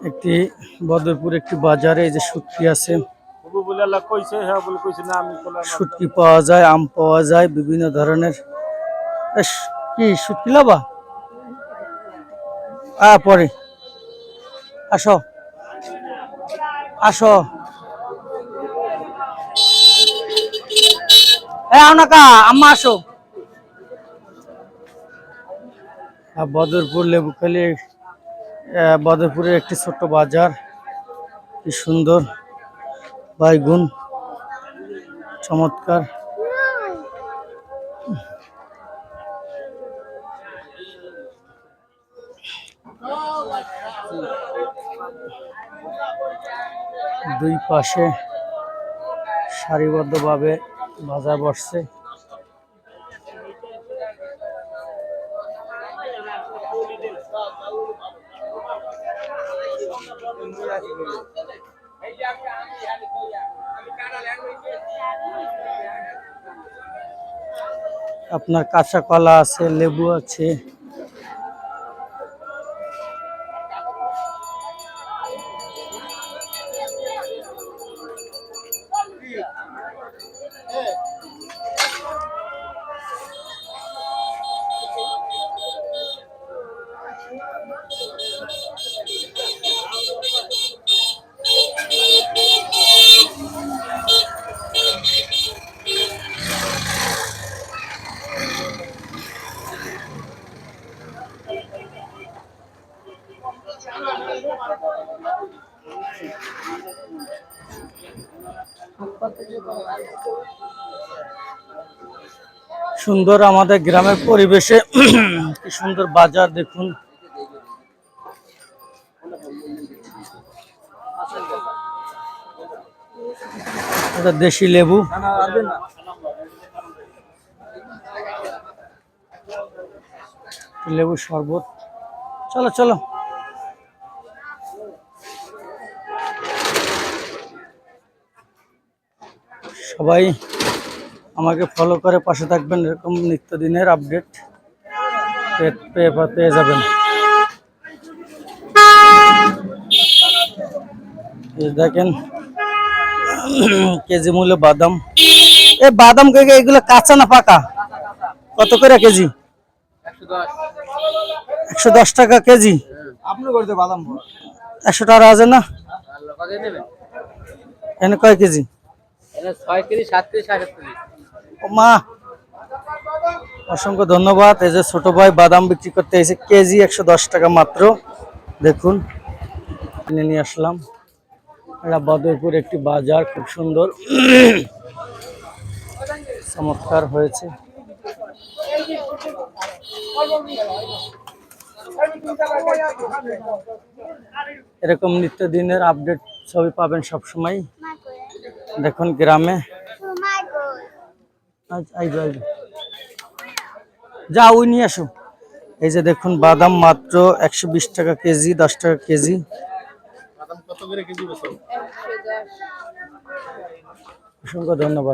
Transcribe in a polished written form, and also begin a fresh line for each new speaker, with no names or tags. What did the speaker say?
একটি বদরপুর একটি বাজারে এই যে শুটকি আছে, শুটকি পাওয়া যায়, আম পাওয়া যায়, বিভিন্ন ধরনের। কি শুটকি লাবা পরে আসো আসো আম্মা আসো। বদরপুর লেবুখালী, বদরপুরের একটি ছোট্ট বাজার, কি সুন্দর, বাইগুন চমৎকার। দুই পাশে সারিবদ্ধভাবে বাজার বসছে। আপনার কাঁচা কলা আছে, লেবু আছে, সুন্দর আমাদের গ্রামের পরিবেশে কি সুন্দর বাজার দেখুন। এটা দেশি লেবু, লেবু শরবত। চলো চলো, সবাই আমাকে ফলো করে পাশে থাকবেন, এরকম নিত্যদিনের আপডেট পেয়ে যাবেন। দেখেন কেজি মূল্য বাদাম। এই বাদাম এগুলো কাঁচা না পাকা? কত করে কেজি? 110 টাকা কেজি। 100 টাকা আছে না? এখানে কয় কেজি? মা অসংখ্য ধন্যবাদ। এই যে ছোট ভাই বাদাম বিক্রি করতে এসে, কেজি 110 টাকা মাত্র। দেখুন কিনে নিয়ে আসলাম। এটা বদরপুর একটি বাজার, খুব সুন্দর চমৎকার হয়েছে। এরকম নিত্যদিনের আপডেট ছবি পাবেন সবসময়। দেখুন গ্রামে যা ওই নিয়ে আসো। এই যে দেখুন বাদাম মাত্র 120 টাকা কেজি, 10 টাকা কেজি। অসংখ্য ধন্যবাদ।